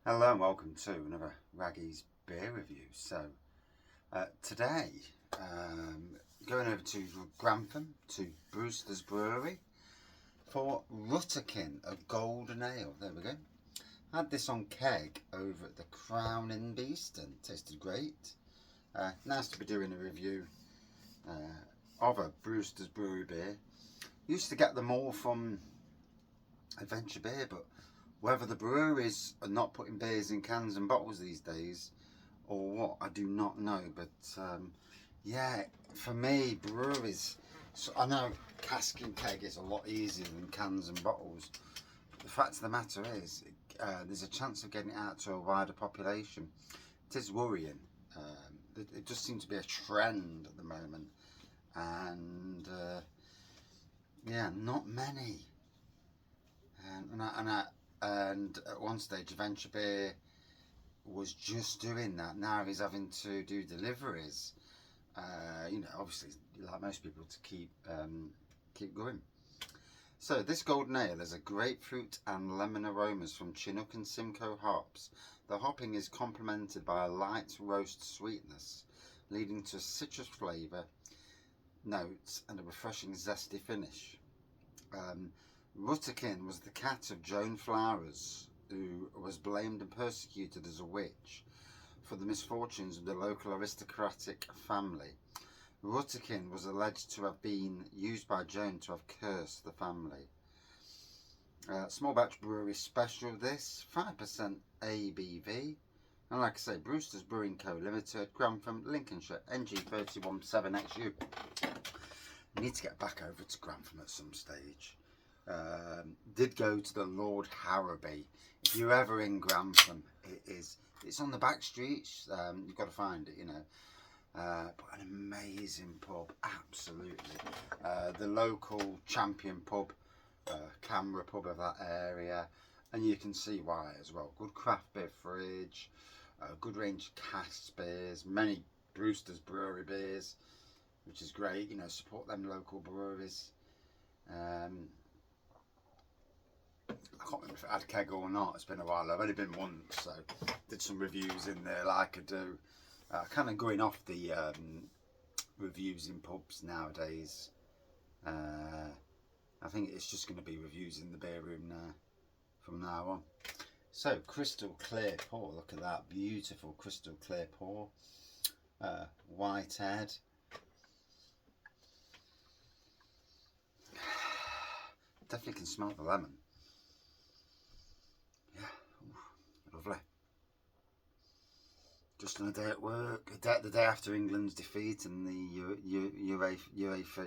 Hello and welcome to another Raggy's beer review. Today, going over to Grantham to Brewsters Brewery for Rutterkin, a golden ale. There we go. Had this on keg over at the Crown in Beeston. Tasted great. Nice to be doing a review of a Brewsters Brewery beer. Used to get them all from Adventure Beer, but whether the breweries are not putting beers in cans and bottles these days or what, I do not know. But yeah, for me, breweries, so I know cask and keg is a lot easier than cans and bottles. The fact of the matter is, there's a chance of getting it out to a wider population. It is worrying. It just seems to be a trend at the moment. And yeah, not many. And at one stage, Adventure Beer was just doing that. Now he's having to do deliveries. Obviously, like most people, to keep going. So this golden ale has a grapefruit and lemon aromas from Chinook and Simcoe hops. The hopping is complemented by a light roast sweetness, leading to a citrus flavour, notes, and a refreshing zesty finish. Rutterkin was the cat of Joan Flowers, who was blamed and persecuted as a witch for the misfortunes of the local aristocratic family. Rutterkin was alleged to have been used by Joan to have cursed the family. Small batch brewery special this, 5% ABV. And like I say, Brewsters Brewing Co. Limited, Grantham, Lincolnshire, NG317XU. I need to get back over to Grantham at some stage. Did go to the Lord Harrowby. If you're ever in Grantham, it's on the back streets. You've got to find it, but an amazing pub, absolutely. The local champion pub, Camera pub of that area, and you can see why as well. Good craft beer fridge, good range of cask beers, many Brewsters Brewery beers, which is great. Support them local breweries. I can't remember if it had a keg or not. It's been a while. I've only been once, so did some reviews in there like I do. Kind of going off the reviews in pubs nowadays. I think it's just going to be reviews in the beer room now, from now on. So, crystal clear pour. Look at that. Beautiful crystal clear pour. White head. Definitely can smell the lemon. Yeah, ooh, lovely. Just on a day at work, the day after England's defeat in the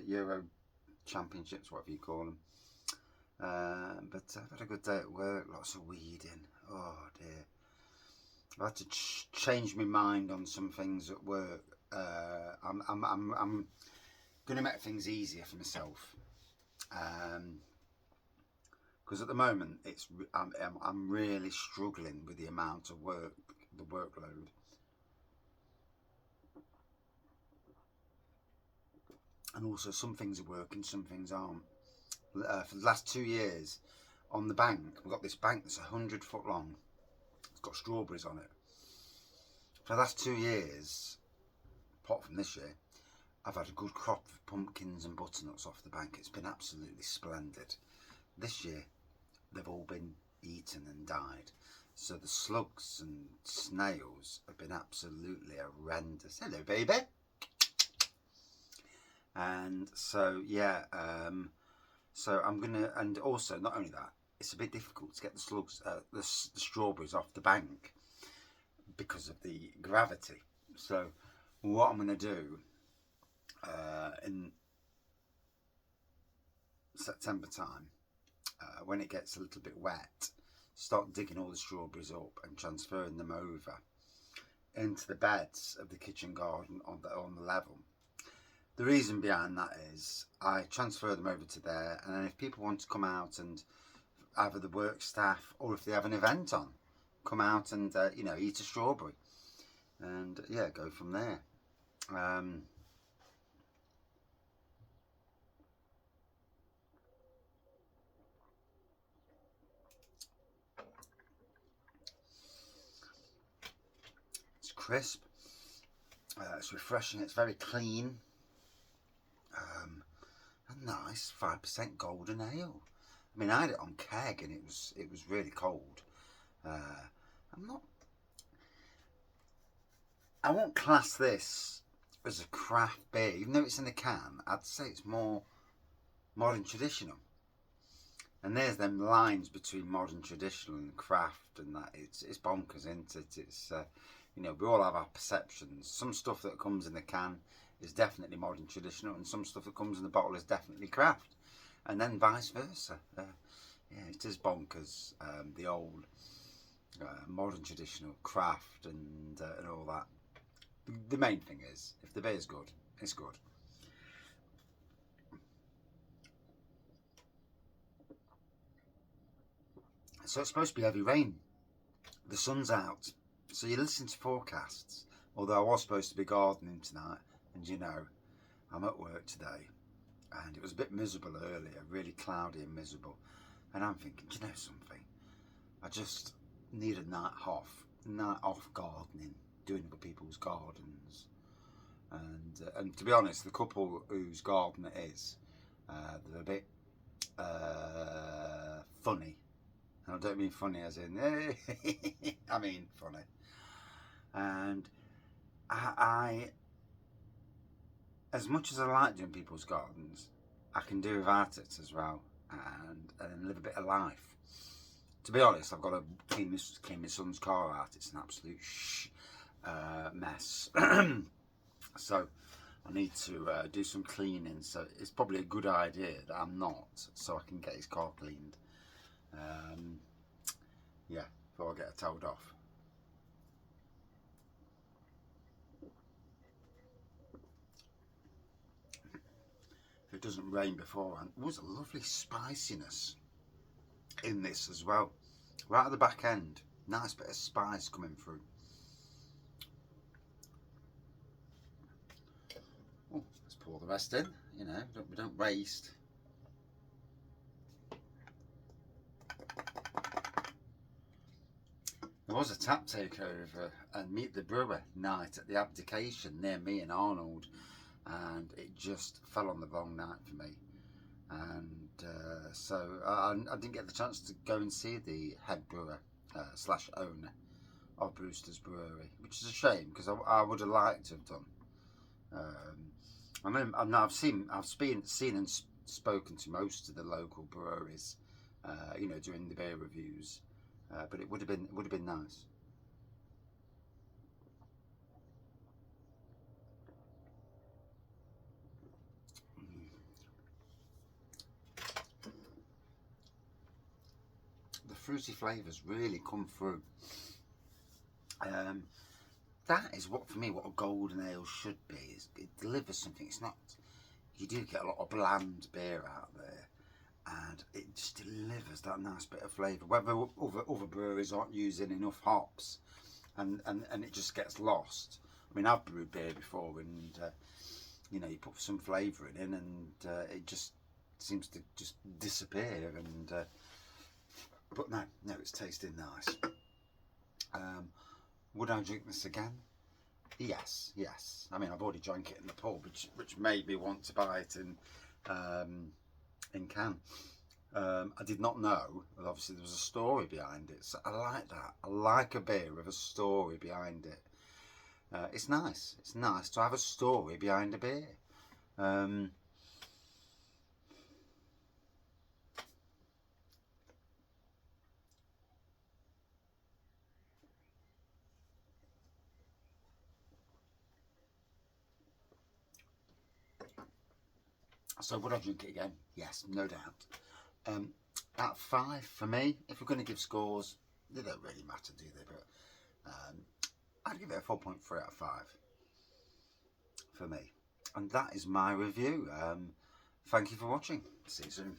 Euro Championships, whatever you call them. But I've had a good day at work, lots of weeding. Oh dear. I've had to change my mind on some things at work. I'm going to make things easier for myself. Because at the moment I'm really struggling with the amount of work, the workload. And also some things are working, some things aren't. For the last 2 years on the bank, we've got this bank that's 100 foot long. It's got strawberries on it. For the last 2 years, apart from this year, I've had a good crop of pumpkins and butternuts off the bank. It's been absolutely splendid. This year, they've all been eaten and died. So the slugs and snails have been absolutely horrendous. Hello, baby. And so, yeah, so I'm going to, and also, not only that, it's a bit difficult to get the slugs, the strawberries off the bank because of the gravity. So what I'm going to do in September time, when it gets a little bit wet, start digging all the strawberries up and transferring them over into the beds of the kitchen garden on the level. The reason behind that is I transfer them over to there, and then if people want to come out and either the work staff or if they have an event on, come out and eat a strawberry, and yeah, go from there. crisp. It's refreshing. It's very clean. A nice 5% golden ale. I mean, I had it on keg and it was really cold. I won't class this as a craft beer, even though it's in a can. I'd say it's more modern traditional. And there's them lines between modern traditional and craft, and that it's bonkers, isn't it? It's you know, we all have our perceptions. Some stuff that comes in the can is definitely modern traditional, and some stuff that comes in the bottle is definitely craft, and then vice versa. Yeah, it is bonkers. The old modern traditional craft and all that. The main thing is, if the beer's good, it's good. So it's supposed to be heavy rain. The sun's out, so you listen to forecasts. Although I was supposed to be gardening tonight, and you know, I'm at work today, and it was a bit miserable earlier, really cloudy and miserable. And I'm thinking, do you know something? I just need a night off gardening, doing other people's gardens. And to be honest, the couple whose garden it is, they're a bit funny. And I don't mean funny as in, I mean funny. And I, as much as I like doing people's gardens, I can do without it as well, and live a bit of life. To be honest, I've got to clean my son's car out. It's an absolute mess. So I need to do some cleaning. So it's probably a good idea that I'm not, so I can get his car cleaned. Yeah, before I get it towed off. If it doesn't rain beforehand, there's a lovely spiciness in this as well. Right at the back end, nice bit of spice coming through. Oh, let's pour the rest in. You know, we don't waste. There was a tap takeover and Meet the Brewer night at the Abdication near me and Arnold, and it just fell on the wrong night for me. And so I didn't get the chance to go and see the head brewer slash owner of Brewsters Brewery, which is a shame because I would have liked to have done. I've seen and spoken to most of the local breweries, you know, doing the beer reviews, but it would have been nice. The fruity flavours really come through. That is what, for me, what a golden ale should be. Is it delivers something. It's not. You do get a lot of bland beer out there, and it just delivers that nice bit of flavour. Whether other breweries aren't using enough hops, and it just gets lost. I mean, I've brewed beer before, and you know, you put some flavouring in, and it just seems to just disappear. And but no, it's tasting nice. Would I drink this again? Yes. I mean, I've already drank it in the pub, which made me want to buy it in can. I did not know that obviously there was a story behind it. So I like that. I like a beer with a story behind it. It's nice. It's nice to have a story behind a beer. So would I drink it again? Yes, no doubt. At 5 for me, if we're going to give scores, they don't really matter, do they? But I'd give it a 4.3 out of 5 for me. And that is my review. Thank you for watching. See you soon.